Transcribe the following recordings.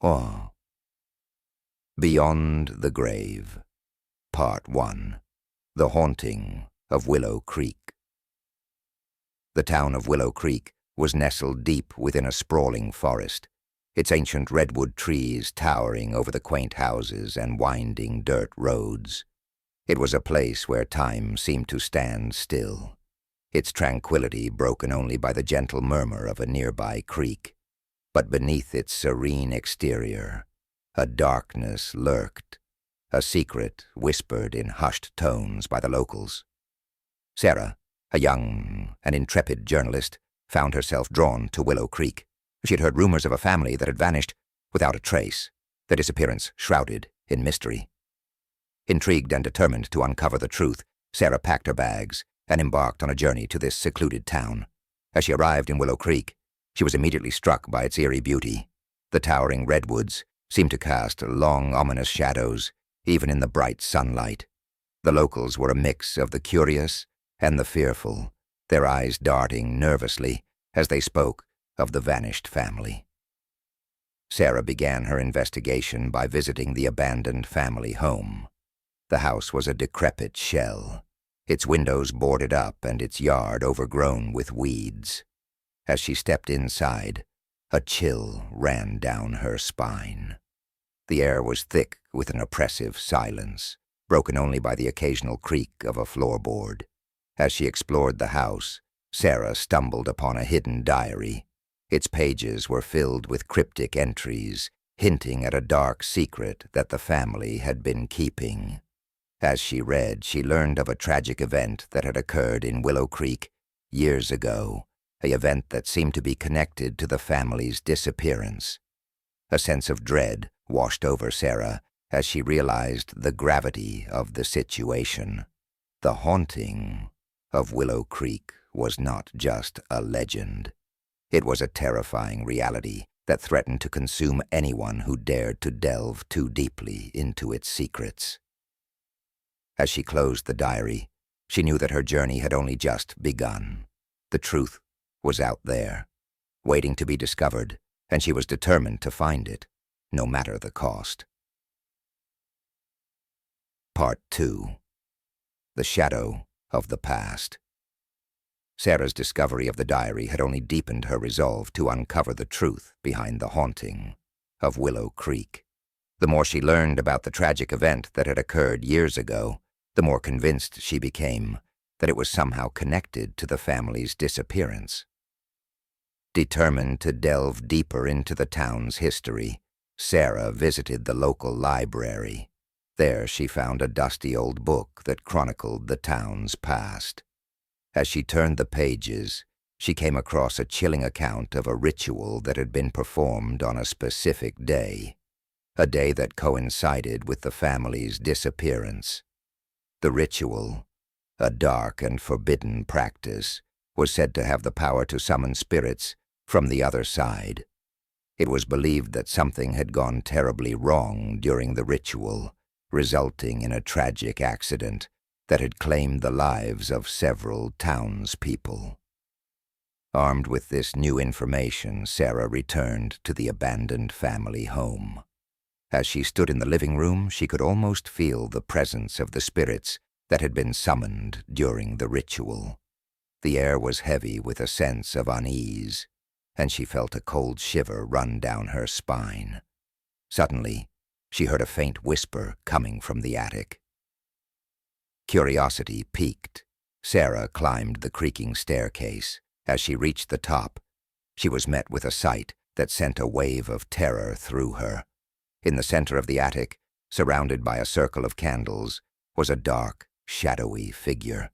Oh. Beyond the Grave, Part 1. The Haunting of Willow Creek. The town of Willow Creek was nestled deep within a sprawling forest, its ancient redwood trees towering over the quaint houses and winding dirt roads. It was a place where time seemed to stand still, its tranquility broken only by the gentle murmur of a nearby creek. But beneath its serene exterior, a darkness lurked, a secret whispered in hushed tones by the locals. Sarah, a young and intrepid journalist, found herself drawn to Willow Creek. She had heard rumors of a family that had vanished without a trace, their disappearance shrouded in mystery. Intrigued and determined to uncover the truth, Sarah packed her bags and embarked on a journey to this secluded town. As she arrived in Willow Creek, she was immediately struck by its eerie beauty. The towering redwoods seemed to cast long, ominous shadows, even in the bright sunlight. The locals were a mix of the curious and the fearful, their eyes darting nervously as they spoke of the vanished family. Sarah began her investigation by visiting the abandoned family home. The house was a decrepit shell, its windows boarded up and its yard overgrown with weeds. As she stepped inside, a chill ran down her spine. The air was thick with an oppressive silence, broken only by the occasional creak of a floorboard. As she explored the house, Sarah stumbled upon a hidden diary. Its pages were filled with cryptic entries, hinting at a dark secret that the family had been keeping. As she read, she learned of a tragic event that had occurred in Willow Creek years ago, an event that seemed to be connected to the family's disappearance. A sense of dread washed over Sarah as she realized the gravity of the situation. The haunting of Willow Creek was not just a legend. It was a terrifying reality that threatened to consume anyone who dared to delve too deeply into its secrets. As she closed the diary, she knew that her journey had only just begun. The truth was out there, waiting to be discovered, and she was determined to find it, no matter the cost. Part 2. The Shadow of the Past. Sarah's discovery of the diary had only deepened her resolve to uncover the truth behind the haunting of Willow Creek. The more she learned about the tragic event that had occurred years ago, the more convinced she became that it was somehow connected to the family's disappearance. Determined to delve deeper into the town's history, Sarah visited the local library. There she found a dusty old book that chronicled the town's past. As she turned the pages, she came across a chilling account of a ritual that had been performed on a specific day, a day that coincided with the family's disappearance. The ritual, a dark and forbidden practice, was said to have the power to summon spirits from the other side. It was believed that something had gone terribly wrong during the ritual, resulting in a tragic accident that had claimed the lives of several townspeople. Armed with this new information, Sarah returned to the abandoned family home. As she stood in the living room, she could almost feel the presence of the spirits that had been summoned during the ritual. The air was heavy with a sense of unease, and she felt a cold shiver run down her spine. Suddenly, she heard a faint whisper coming from the attic. Curiosity piqued. Sarah climbed the creaking staircase. As she reached the top, she was met with a sight that sent a wave of terror through her. In the center of the attic, surrounded by a circle of candles, was a dark, shadowy figure.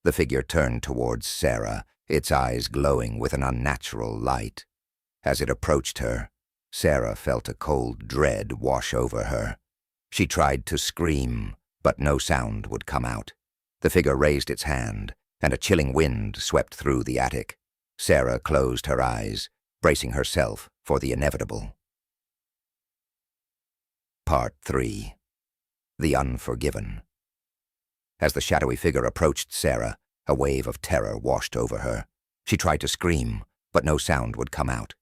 The figure turned towards Sarah, its eyes glowing with an unnatural light. As it approached her, Sarah felt a cold dread wash over her. She tried to scream, but no sound would come out. The figure raised its hand, and a chilling wind swept through the attic. Sarah closed her eyes, bracing herself for the inevitable. Part 3. The Unforgiven. As the shadowy figure approached Sarah, a wave of terror washed over her. She tried to scream, but no sound would come out.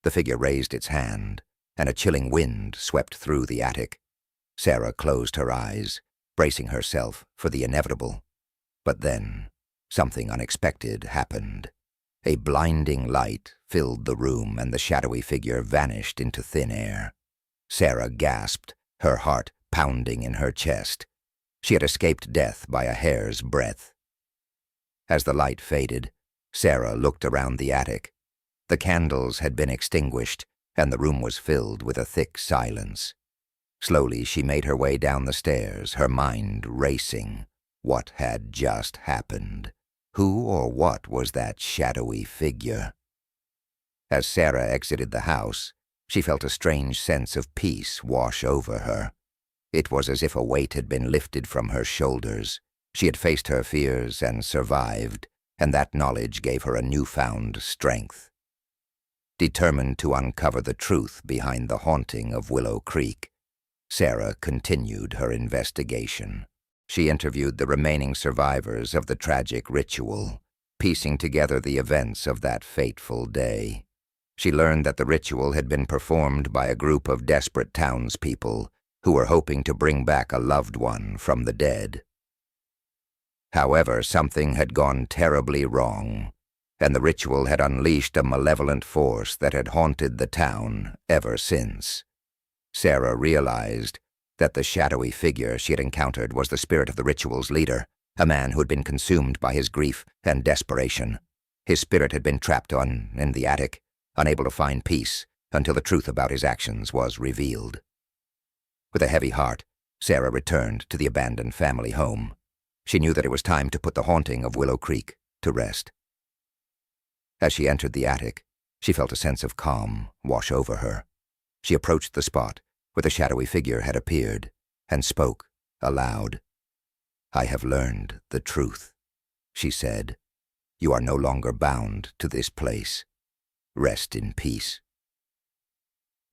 The figure raised its hand, and a chilling wind swept through the attic. Sarah closed her eyes, bracing herself for the inevitable. But then, something unexpected happened. A blinding light filled the room and the shadowy figure vanished into thin air. Sarah gasped, her heart pounding in her chest. She had escaped death by a hair's breadth. As the light faded, Sarah looked around the attic. The candles had been extinguished, and the room was filled with a thick silence. Slowly she made her way down the stairs, her mind racing. What had just happened? Who or what was that shadowy figure? As Sarah exited the house, she felt a strange sense of peace wash over her. It was as if a weight had been lifted from her shoulders. She had faced her fears and survived, and that knowledge gave her a newfound strength. Determined to uncover the truth behind the haunting of Willow Creek, Sarah continued her investigation. She interviewed the remaining survivors of the tragic ritual, piecing together the events of that fateful day. She learned that the ritual had been performed by a group of desperate townspeople who were hoping to bring back a loved one from the dead. However, something had gone terribly wrong, and the ritual had unleashed a malevolent force that had haunted the town ever since. Sarah realized that the shadowy figure she had encountered was the spirit of the ritual's leader, a man who had been consumed by his grief and desperation. His spirit had been trapped in the attic, unable to find peace until the truth about his actions was revealed. With a heavy heart, Sarah returned to the abandoned family home. She knew that it was time to put the haunting of Willow Creek to rest. As she entered the attic, she felt a sense of calm wash over her. She approached the spot where the shadowy figure had appeared and spoke aloud. "I have learned the truth," she said. "You are no longer bound to this place. Rest in peace."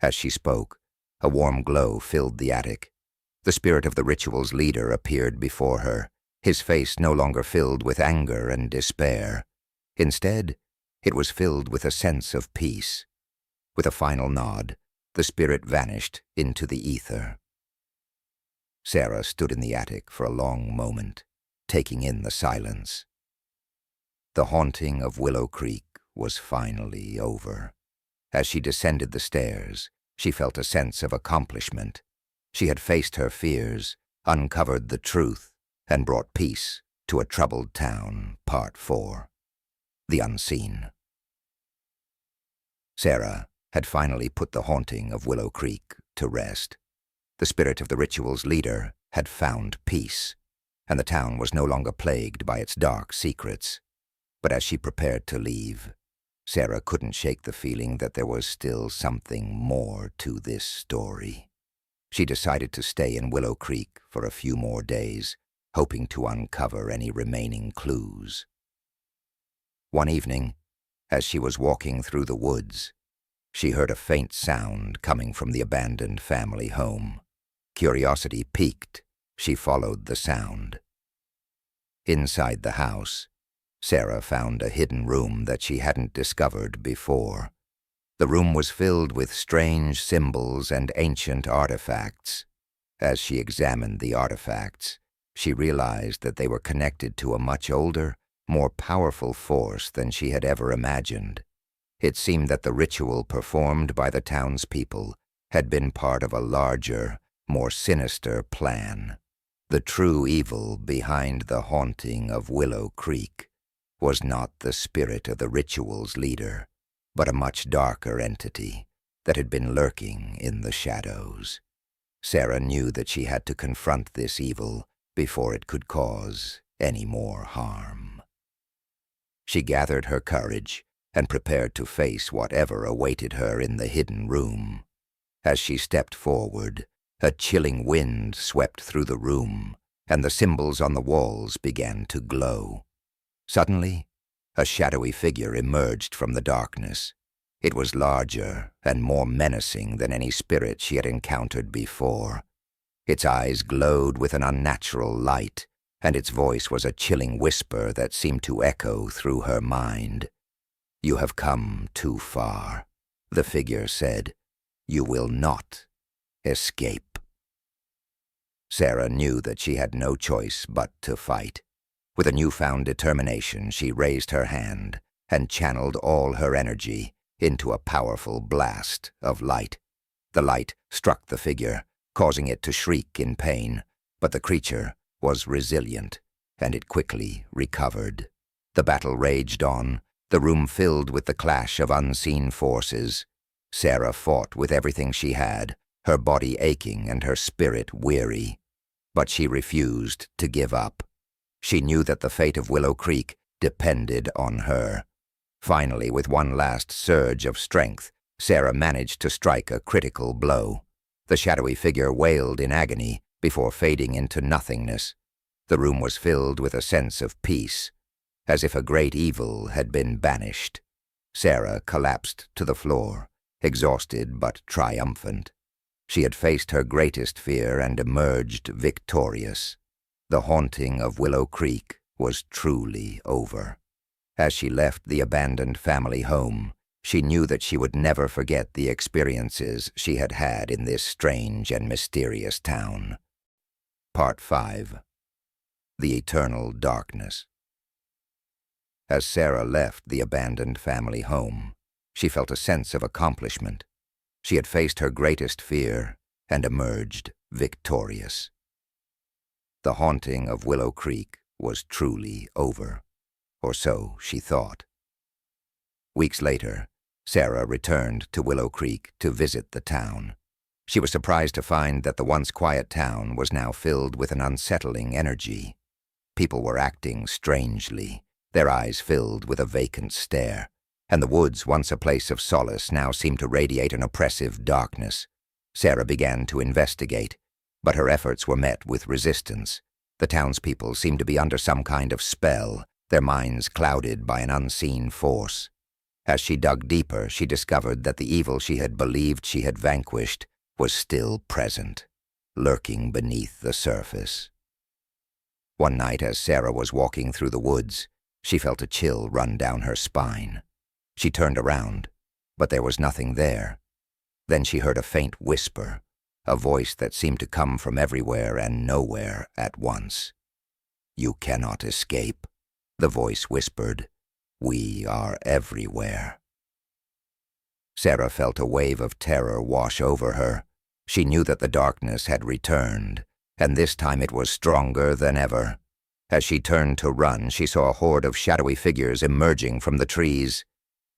As she spoke, a warm glow filled the attic. The spirit of the ritual's leader appeared before her, his face no longer filled with anger and despair. Instead, it was filled with a sense of peace. With a final nod, the spirit vanished into the ether. Sarah stood in the attic for a long moment, taking in the silence. The haunting of Willow Creek was finally over. As she descended the stairs, she felt a sense of accomplishment. She had faced her fears, uncovered the truth, and brought peace to a troubled town. Part 4. The Unseen. Sarah had finally put the haunting of Willow Creek to rest. The spirit of the ritual's leader had found peace, and the town was no longer plagued by its dark secrets. But as she prepared to leave, Sarah couldn't shake the feeling that there was still something more to this story. She decided to stay in Willow Creek for a few more days, hoping to uncover any remaining clues. One evening, as she was walking through the woods, she heard a faint sound coming from the abandoned family home. Curiosity piqued, she followed the sound. Inside the house, Sarah found a hidden room that she hadn't discovered before. The room was filled with strange symbols and ancient artifacts. As she examined the artifacts, she realized that they were connected to a much older, more powerful force than she had ever imagined. It seemed that the ritual performed by the townspeople had been part of a larger, more sinister plan. The true evil behind the haunting of Willow Creek was not the spirit of the ritual's leader, but a much darker entity that had been lurking in the shadows. Sarah knew that she had to confront this evil before it could cause any more harm. She gathered her courage and prepared to face whatever awaited her in the hidden room. As she stepped forward, a chilling wind swept through the room, and the symbols on the walls began to glow. Suddenly, a shadowy figure emerged from the darkness. It was larger and more menacing than any spirit she had encountered before. Its eyes glowed with an unnatural light, and its voice was a chilling whisper that seemed to echo through her mind. "You have come too far," the figure said. You will not escape. Sarah knew that she had no choice but to fight. With a newfound determination, she raised her hand and channeled all her energy into a powerful blast of light. The light struck the figure, causing it to shriek in pain, but the creature was resilient, and it quickly recovered. The battle raged on, the room filled with the clash of unseen forces. Sarah fought with everything she had, her body aching and her spirit weary. But she refused to give up. She knew that the fate of Willow Creek depended on her. Finally, with one last surge of strength, Sarah managed to strike a critical blow. The shadowy figure wailed in agony before fading into nothingness. The room was filled with a sense of peace, as if a great evil had been banished. Sarah collapsed to the floor, exhausted but triumphant. She had faced her greatest fear and emerged victorious. The haunting of Willow Creek was truly over. As she left the abandoned family home, she knew that she would never forget the experiences she had had in this strange and mysterious town. Part 5. The Eternal Darkness. As Sarah left the abandoned family home, she felt a sense of accomplishment. She had faced her greatest fear and emerged victorious. The haunting of Willow Creek was truly over, or so she thought. Weeks later, Sarah returned to Willow Creek to visit the town. She was surprised to find that the once quiet town was now filled with an unsettling energy. People were acting strangely, their eyes filled with a vacant stare, and the woods, once a place of solace, now seemed to radiate an oppressive darkness. Sarah began to investigate, but her efforts were met with resistance. The townspeople seemed to be under some kind of spell, their minds clouded by an unseen force. As she dug deeper, she discovered that the evil she had believed she had vanquished was still present, lurking beneath the surface. One night, as Sarah was walking through the woods, she felt a chill run down her spine. She turned around, but there was nothing there. Then she heard a faint whisper, a voice that seemed to come from everywhere and nowhere at once. "You cannot escape," the voice whispered. "We are everywhere." Sarah felt a wave of terror wash over her. She knew that the darkness had returned, and this time it was stronger than ever. As she turned to run, she saw a horde of shadowy figures emerging from the trees.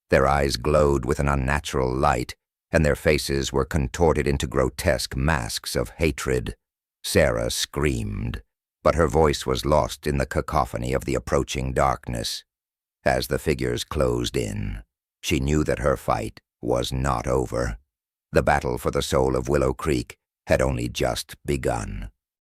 Their eyes glowed with an unnatural light, and their faces were contorted into grotesque masks of hatred. Sarah screamed, but her voice was lost in the cacophony of the approaching darkness. As the figures closed in, she knew that her fight was not over. The battle for the soul of Willow Creek had only just begun.